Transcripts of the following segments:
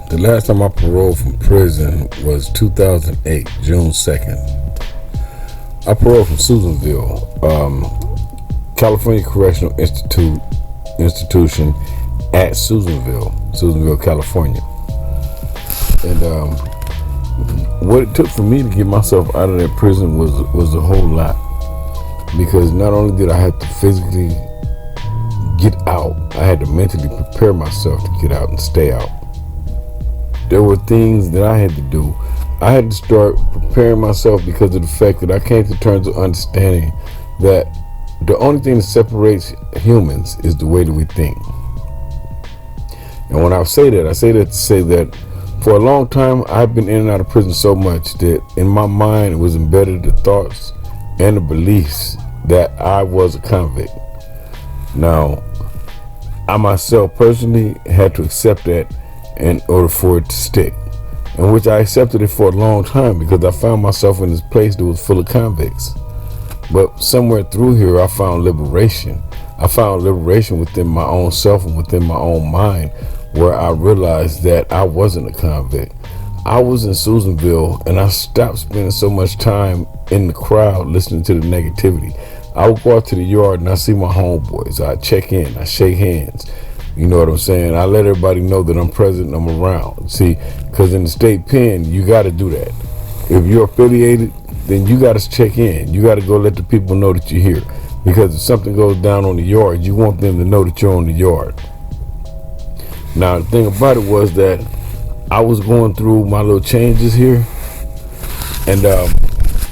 The last time I paroled from prison was 2008, June 2nd. I paroled from Susanville, California Correctional Institution at Susanville, California. And what it took for me to get myself out of that prison was a whole lot. Because not only did I have to physically get out, I had to mentally prepare myself to get out and stay out. There were things that I had to do. I had to start preparing myself because of the fact that I came to terms with understanding that the only thing that separates humans is the way that we think. And when I say that to say that for a long time, I've been in and out of prison so much that in my mind it was embedded the thoughts and the beliefs that I was a convict. Now, I myself personally had to accept that in order for it to stick, in which I accepted it for a long time because I found myself in this place that was full of convicts. But somewhere through here, I found liberation. I found liberation within my own self and within my own mind, where I realized that I wasn't a convict. I was in Susanville, and I stopped spending so much time in the crowd listening to the negativity. I would go out to the yard and I see my homeboys. I check in, I shake hands. You know what I'm saying? I let everybody know that I'm present, I'm around. See, because in the state pen, you got to do that. If you're affiliated, then you got to check in. You got to go let the people know that you're here. Because if something goes down on the yard, you want them to know that you're on the yard. Now, the thing about it was that I was going through my little changes here. And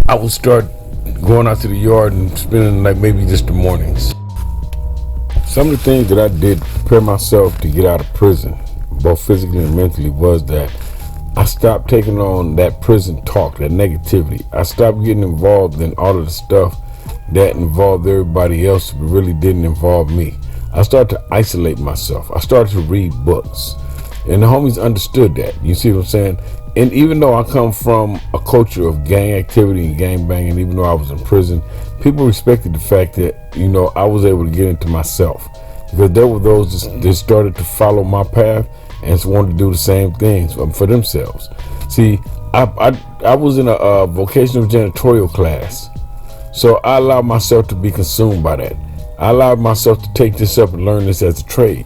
I would start going out to the yard and spending like maybe just the mornings. Some of the things that I did to prepare myself to get out of prison, both physically and mentally, was that I stopped taking on that prison talk, that negativity. I stopped getting involved in all of the stuff that involved everybody else but really didn't involve me. I started to isolate myself. I started to read books. And the homies understood that. You see what I'm saying? And even though I come from a culture of gang activity and gang banging, even though I was in prison, people respected the fact that, you know, I was able to get into myself. Because there were those that started to follow my path and wanted to do the same things for themselves. See, I was in a vocational janitorial class. So I allowed myself to be consumed by that. I allowed myself to take this up and learn this as a trade.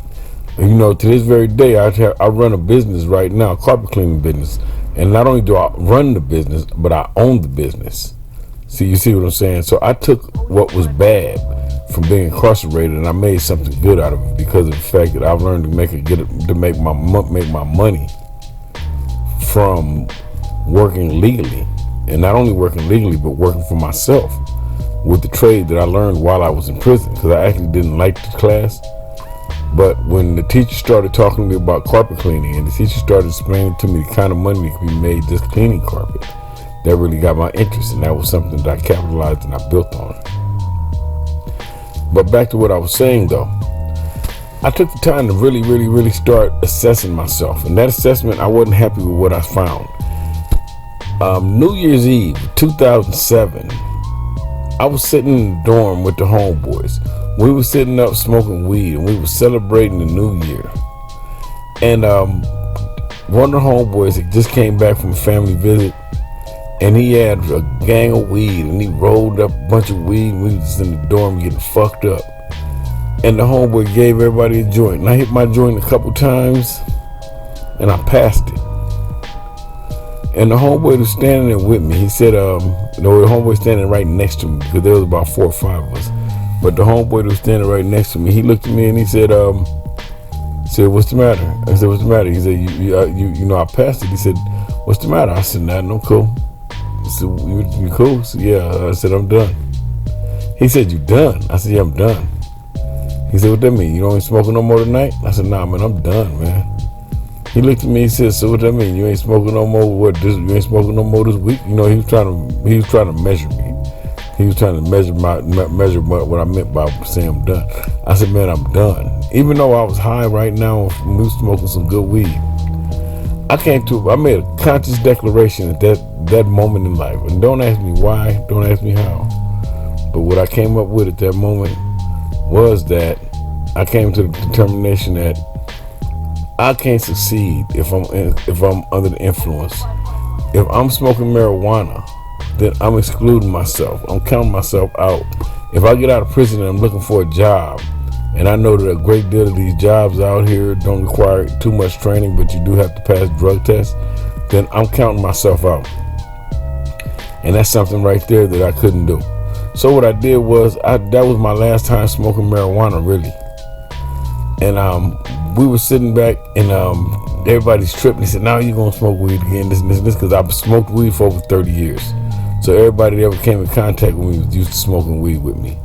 And, you know, to this very day, I run a business right now, a carpet cleaning business. And not only do I run the business, but I own the business. See, you see what I'm saying? So I took what was bad from being incarcerated and I made something good out of it because of the fact that I've learned to make my money from working legally. And not only working legally, but working for myself with the trade that I learned while I was in prison, because I actually didn't like the class. But when the teacher started talking to me about carpet cleaning and the teacher started explaining to me the kind of money that could be made just cleaning carpet, that really got my interest, and that was something that I capitalized and I built on. But back to what I was saying though, I took the time to really start assessing myself. And that assessment, I wasn't happy with what I found. New Year's Eve, 2007, I was sitting in the dorm with the homeboys. We were sitting up smoking weed and we were celebrating the new year. And one of the homeboys had just came back from a family visit and he had a gang of weed and he rolled up a bunch of weed and we was just in the dorm getting fucked up. And the homeboy gave everybody a joint. And I hit my joint a couple times and I passed it. And the homeboy was standing there with me. He said, the homeboy standing right next to me because there was about 4 or 5 of us. But the homeboy that was standing right next to me, he looked at me and he said, "What's the matter?" I said, "What's the matter?" He said, "You know, I passed it." He said, "What's the matter?" I said, "Nothing, I'm cool." He said, "You cool?" I said, "Yeah." I said, "I'm done." He said, "You done?" I said, "Yeah, I'm done." He said, "What that mean? You don't ain't smoking no more tonight?" I said, "Nah, man, I'm done, man." He looked at me and said, "So what that mean? You ain't smoking no more? You ain't smoking no more this week?" You know, he was trying to measure me. He was trying to measure what I meant by saying I'm done. I said, "Man, I'm done." Even though I was high right now, we was smoking some good weed. I made a conscious declaration at that moment in life. And don't ask me why, don't ask me how. But what I came up with at that moment was that I came to the determination that I can't succeed if I'm under the influence. If I'm smoking marijuana, then I'm excluding myself. I'm counting myself out. If I get out of prison and I'm looking for a job, and I know that a great deal of these jobs out here don't require too much training, but you do have to pass drug tests, then I'm counting myself out. And that's something right there that I couldn't do. So what I did was, that was my last time smoking marijuana, really. And we were sitting back, and everybody's tripping. They said, "Now you're gonna smoke weed again, this and this and this," because I've smoked weed for over 30 years. So everybody that ever came in contact with me was used to smoking weed with me.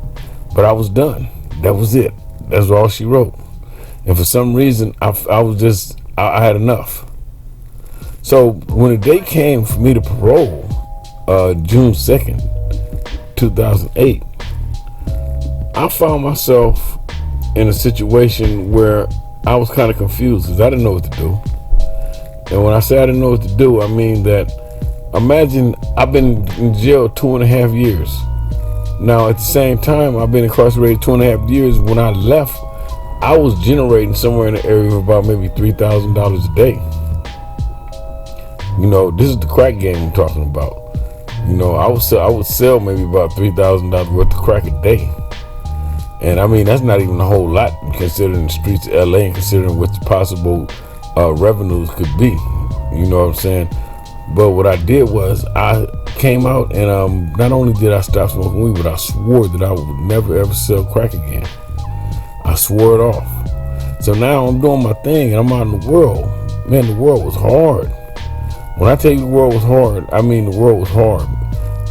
But I was done. That was it. That's all she wrote. And for some reason, I had enough. So when the day came for me to parole, June 2nd, 2008, I found myself in a situation where I was kind of confused because I didn't know what to do. And when I say I didn't know what to do, I mean that, imagine I've been in jail 2.5 years. Now, at the same time, I've been incarcerated 2.5 years. When I left, I was generating somewhere in the area of about maybe $3,000 a day. You know, this is the crack game I'm talking about. You know, I would sell maybe about $3,000 worth of crack a day. And I mean, that's not even a whole lot considering the streets of LA and considering what the possible revenues could be. You know what I'm saying? But what I did was I came out and not only did I stop smoking weed, but I swore that I would never ever sell crack again. I swore it off. So now I'm doing my thing and I'm out in the world. Man, the world was hard. When I tell you the world was hard, I mean the world was hard.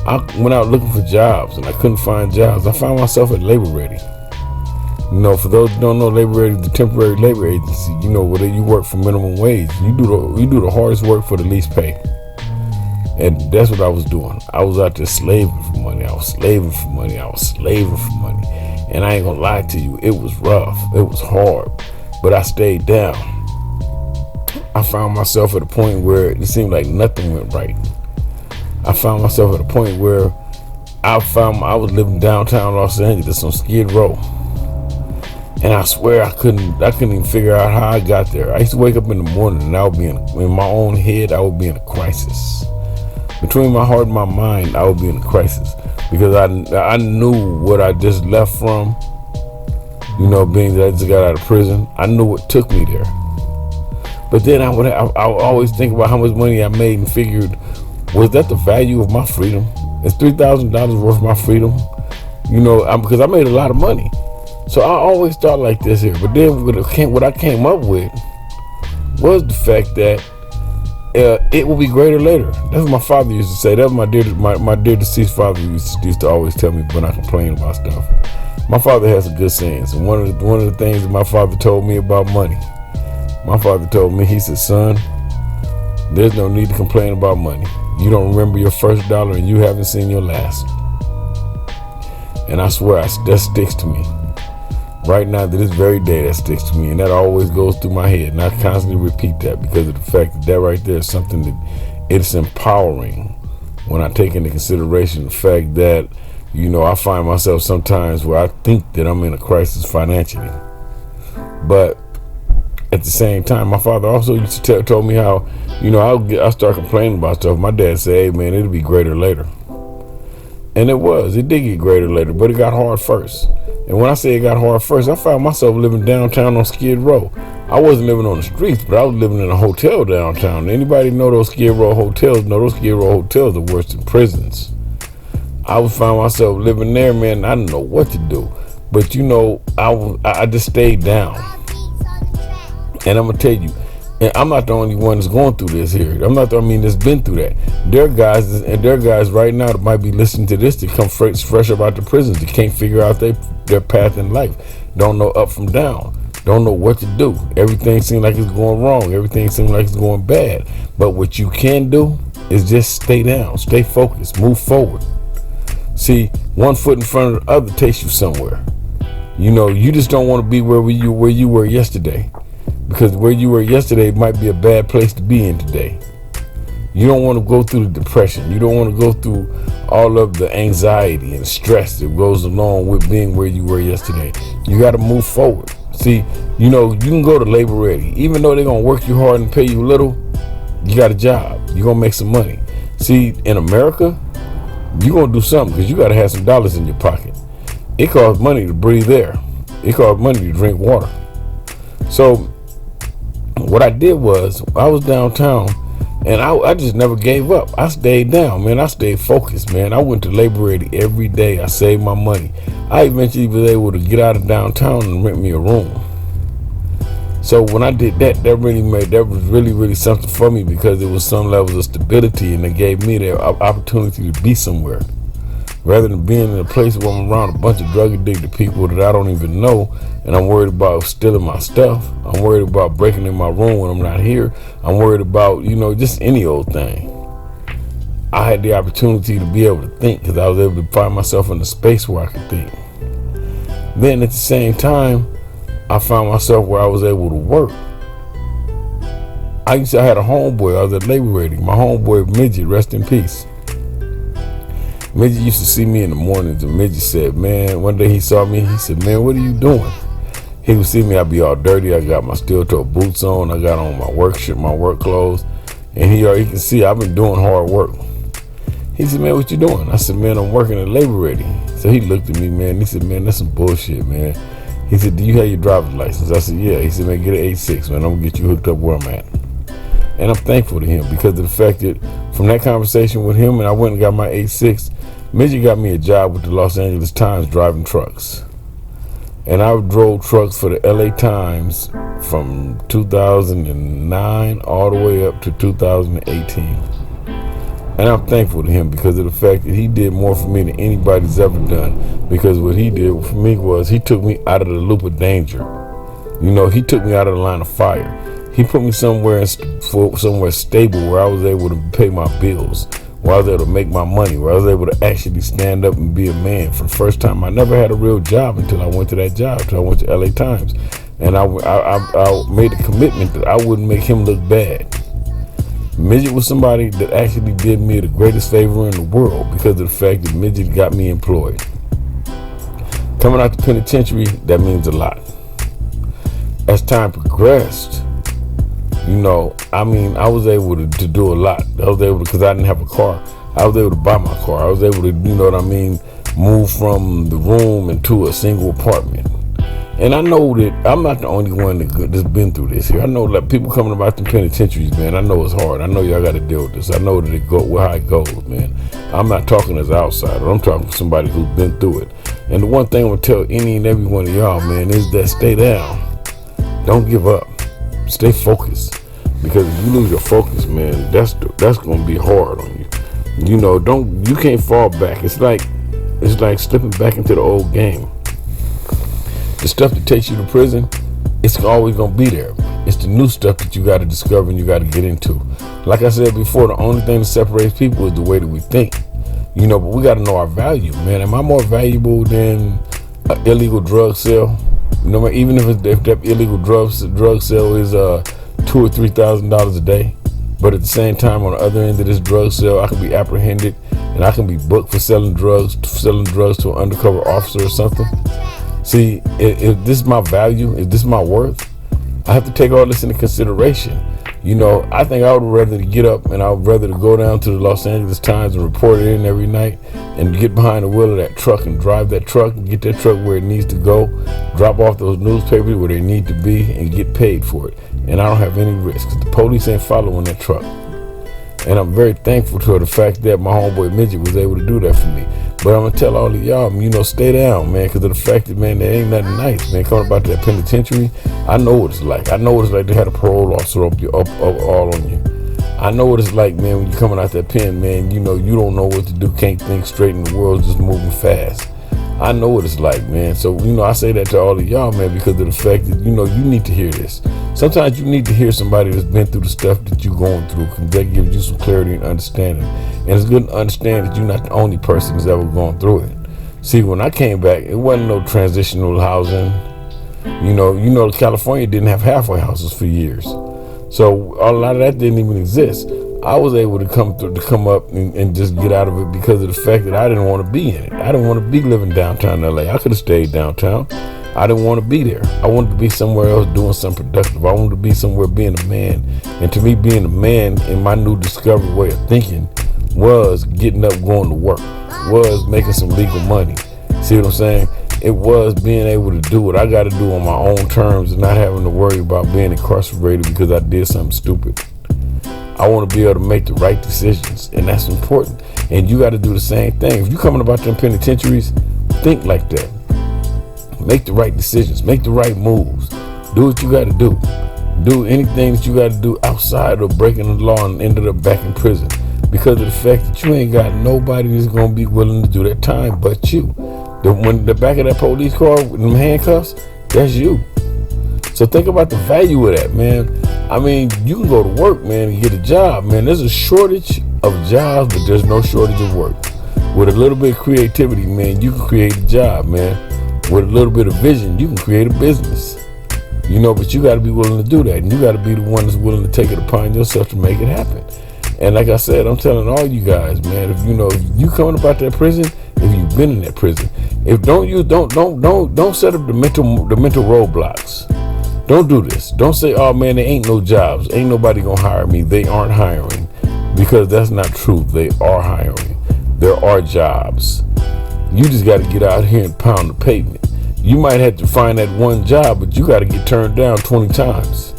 I went out looking for jobs and I couldn't find jobs. I found myself at Labor Ready. You know, for those who don't know, Labor Ready is the temporary labor agency. You know, where you work for minimum wage. You do the hardest work for the least pay. And that's what I was doing. I was out there slaving for money. I was slaving for money. And I ain't gonna lie to you, it was rough. It was hard. But I stayed down. I found myself at a point where it seemed like nothing went right. I found myself at a point where I was living downtown Los Angeles on Skid Row. And I swear I couldn't even figure out how I got there. I used to wake up in the morning and I would be in my own head, I would be in a crisis. Between my heart and my mind, I would be in a crisis. Because I knew what I just left from, you know, being that I just got out of prison. I knew what took me there. But then I would always think about how much money I made and figured, was that the value of my freedom? Is $3,000 worth my freedom? You know, because I made a lot of money. So I always thought like this here. But then what I came up with was the fact that it will be greater later. That's what my father used to say. That's what my dear deceased father used to always tell me when I complain about stuff. My father has some good sayings. And one of the things that my father told me about money, my father told me, he said, "Son, there's no need to complain about money. You don't remember your first dollar and you haven't seen your last." And I swear that sticks to me. Right now, to this very day, that sticks to me. And that always goes through my head. And I constantly repeat that because of the fact that right there is something that it's empowering when I take into consideration the fact that, you know, I find myself sometimes where I think that I'm in a crisis financially. But at the same time, my father also used to told me how, you know, I start complaining about stuff. My dad said, "Hey man, it'll be greater later." And it did get greater later, but it got hard first. And when I say it got hard first, I found myself living downtown on Skid Row. I wasn't living on the streets, but I was living in a hotel downtown. Anybody know those Skid Row hotels? No, those Skid Row hotels are worse than prisons. I would find myself living there, man. I didn't know what to do. But you know, I just stayed down. And I'm gonna tell you, and I'm not the only one that's going through this here. That's been through that. There are guys right now that might be listening to this that come fresh up out the prisons. That can't figure out their path in life. Don't know up from down. Don't know what to do. Everything seems like it's going wrong. Everything seems like it's going bad. But what you can do is just stay down, stay focused, move forward. See, one foot in front of the other takes you somewhere. You know, you just don't want to be where you were yesterday. Because where you were yesterday might be a bad place to be in today. You don't want to go through the depression. You don't want to go through all of the anxiety and stress that goes along with being where you were yesterday. You got to move forward. See, you know, you can go to labor ready. Even though they're going to work you hard and pay you little, you got a job. You're going to make some money. See, in America, you're going to do something because you got to have some dollars in your pocket. It costs money to breathe air. It costs money to drink water. So what I did was I was downtown and I just never gave up. I stayed down, man. I stayed focused, man. I went to labor ready every day. I saved my money. I eventually was able to get out of downtown and rent me a room. So when I did that, that was really something for me because it was some levels of stability and it gave me the opportunity to be somewhere. Rather than being in a place where I'm around a bunch of drug addicted people that I don't even know and I'm worried about stealing my stuff. I'm worried about breaking in my room when I'm not here. I'm worried about, you know, just any old thing. I had the opportunity to be able to think because I was able to find myself in a space where I could think. Then at the same time, I found myself where I was able to work. I had a homeboy, I was at labor ready. My homeboy Midget, rest in peace. Midget used to see me in the mornings and Midget said, man, one day he saw me, he said, man, what are you doing? He would see me, I'd be all dirty, I got my steel toe boots on, I got on my work shirt, my work clothes, and he can see I've been doing hard work. He said, man, what you doing? I said, man, I'm working at labor ready. So he looked at me, man, he said, man, that's some bullshit, man. He said, do you have your driver's license? I said, yeah. He said, man, get an 86, man, I'm gonna get you hooked up where I'm at. And I'm thankful to him because of the fact that from that conversation with him and I went and got my 86, Midget got me a job with the Los Angeles Times driving trucks. And I drove trucks for the LA Times from 2009 all the way up to 2018. And I'm thankful to him because of the fact that he did more for me than anybody's ever done. Because what he did for me was he took me out of the loop of danger. You know, he took me out of the line of fire. He put me somewhere stable where I was able to pay my bills, where I was able to make my money, where I was able to actually stand up and be a man. For the first time, I never had a real job until I went to that job, until I went to LA Times. And I made a commitment that I wouldn't make him look bad. Midget was somebody that actually did me the greatest favor in the world because of the fact that Midget got me employed. Coming out the penitentiary, that means a lot. As time progressed, you know, I mean, I was able to do a lot. I was able to, because I didn't have a car, I was able to buy my car. I was able to, you know what I mean, move from the room into a single apartment. And I know that I'm not the only one that's been through this here. I know that people coming about the penitentiaries, man, I know it's hard. I know y'all got to deal with this. I know that how it goes, man. I'm not talking as an outsider. I'm talking to somebody who's been through it. And the one thing I'm going to tell any and every one of y'all, man, is that stay down. Don't give up. Stay focused. Because if you lose your focus, man, that's going to be hard on you. You know, you can't fall back. It's like slipping back into the old game. The stuff that takes you to prison, it's always going to be there. It's the new stuff that you got to discover and you got to get into. Like I said before, the only thing that separates people is the way that we think. You know, but we got to know our value, man. Am I more valuable than an illegal drug sale? You know, even if that illegal drug sale is $2,000 or $3,000 a day, but at the same time, on the other end of this drug sale, I can be apprehended and I can be booked for selling drugs to an undercover officer or something. See, if this is my value, if this is my worth, I have to take all this into consideration. You know, I think I would rather get up and I would rather to go down to the Los Angeles Times and report it in every night and get behind the wheel of that truck and drive that truck and get that truck where it needs to go, drop off those newspapers where they need to be and get paid for it. And I don't have any risk because the police ain't following that truck. And I'm very thankful to the fact that my homeboy Midget was able to do that for me. But I'm going to tell all of y'all, you know, stay down, man, because of the fact that, man, there ain't nothing nice, man. Coming about that penitentiary, I know what it's like. I know what it's like to have a parole officer up all on you. I know what it's like, man, when you're coming out that pen, man, you know, you don't know what to do, can't think straight, and the world's just moving fast. I know what it's like, man. So, you know, I say that to all of y'all, man, because of the fact that, you know, you need to hear this. Sometimes you need to hear somebody that's been through the stuff that you're going through, because that gives you some clarity and understanding. And it's good to understand that you're not the only person that's ever gone through it. See, when I came back, it wasn't no transitional housing. You know, California didn't have halfway houses for years. So a lot of that didn't even exist. I was able to come up and just get out of it because of the fact that I didn't want to be in it. I didn't want to be living downtown LA. I could have stayed downtown. I didn't want to be there. I wanted to be somewhere else doing something productive. I wanted to be somewhere being a man. And to me, being a man in my new discovered way of thinking was getting up, going to work, was making some legal money. See what I'm saying? It was being able to do what I got to do on my own terms and not having to worry about being incarcerated because I did something stupid. I want to be able to make the right decisions, and that's important. And you got to do the same thing. If you're coming about them penitentiaries, think like that. Make the right decisions. Make the right moves. Do what you got to do. Do anything that you got to do outside of breaking the law and ended up back in prison because of the fact that you ain't got nobody that's going to be willing to do that time but you. When the back of that police car with them handcuffs, that's you. So think about the value of that, man. I mean, you can go to work, man, and get a job, man. There's a shortage of jobs, but there's no shortage of work. With a little bit of creativity, man, you can create a job, man. With a little bit of vision, you can create a business. You know, but you got to be willing to do that. And you got to be the one that's willing to take it upon yourself to make it happen. And like I said, I'm telling all you guys, man, if you coming about that prison, if you've been in that prison, don't set up the mental roadblocks. Don't do this. Don't say, oh man, there ain't no jobs. Ain't nobody gonna hire me. They aren't hiring. Because that's not true. They are hiring. There are jobs. You just got to get out here and pound the pavement. You might have to find that one job, but you got to get turned down 20 times.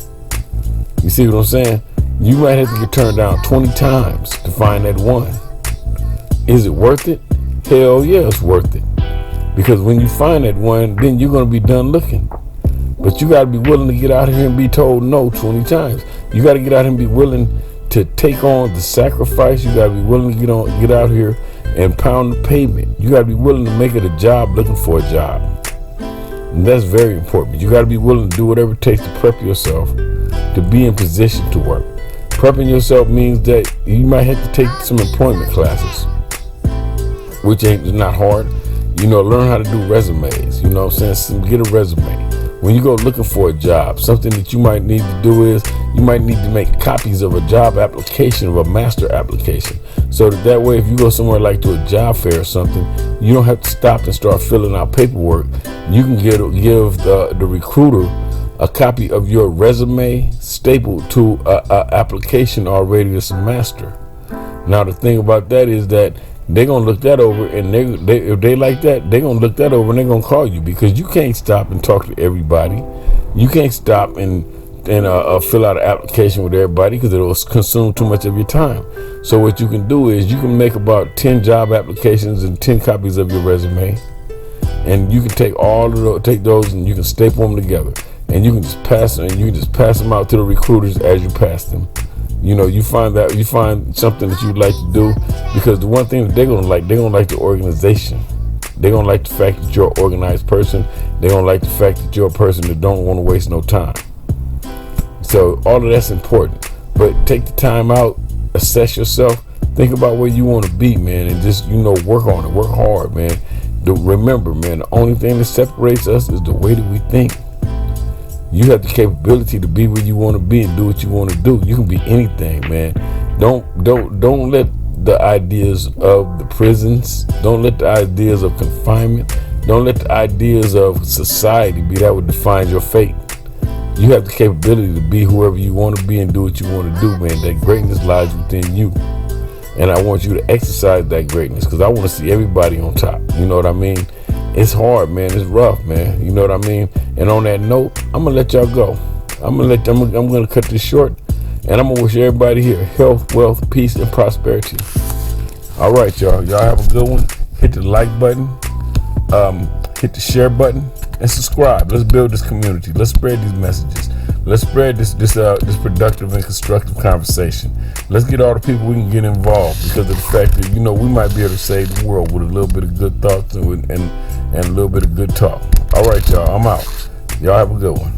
You see what I'm saying? You might have to get turned down 20 times to find that one. Is it worth it? Hell yeah, it's worth it. Because when you find that one, then you're going to be done looking. But you got to be willing to get out here and be told no 20 times. You got to get out here and be willing to take on the sacrifice. You got to be willing to get out here and pound the pavement. You got to be willing to make it a job looking for a job. And that's very important. You got to be willing to do whatever it takes to prep yourself to be in position to work. Prepping yourself means that you might have to take some employment classes, which ain't not hard. You know, learn how to do resumes. You know what I'm saying? Get a resume. When you go looking for a job, something that you might need to do is you might need to make copies of a job application, of a master application. So that way, if you go somewhere like to a job fair or something, you don't have to stop and start filling out paperwork. You can give the recruiter a copy of your resume stapled to a application already that's a master. Now, the thing about that is that they're going to look that over, and if they like that, they're going to look that over and they're going to call you, because you can't stop and talk to everybody. You can't stop and fill out an application with everybody because it'll consume too much of your time. So what you can do is you can make about 10 job applications and 10 copies of your resume, and you can take those and you can staple them together, and you can just pass them out to the recruiters as you pass them. You know, you find something that you'd like to do, because the one thing that they're gonna like the organization. They're gonna like the fact that you're an organized person. They're gonna like the fact that you're a person that don't want to waste no time. So all of that's important. But take the time out, assess yourself, think about where you want to be, man, and just work on it, work hard, man. Remember, man, the only thing that separates us is the way that we think. You have the capability to be where you want to be and do what you want to do. You can be anything, man. Don't let the ideas of the prisons, don't let the ideas of confinement, don't let the ideas of society be that what defines your fate. You have the capability to be whoever you want to be and do what you want to do, man. That greatness lies within you. And I want you to exercise that greatness, because I want to see everybody on top. You know what I mean? It's hard, man. It's rough, man. You know what I mean? And on that note, I'm gonna let y'all go. I'm gonna cut this short, and I'm gonna wish everybody here health, wealth, peace, and prosperity. All right, y'all. Y'all have a good one. Hit the like button, hit the share button, and subscribe. Let's build this community. Let's spread these messages. Let's spread this productive and constructive conversation. Let's get all the people we can get involved, because of the fact that we might be able to save the world with a little bit of good thoughts and a little bit of good talk. All right, y'all. I'm out. Y'all have a good one.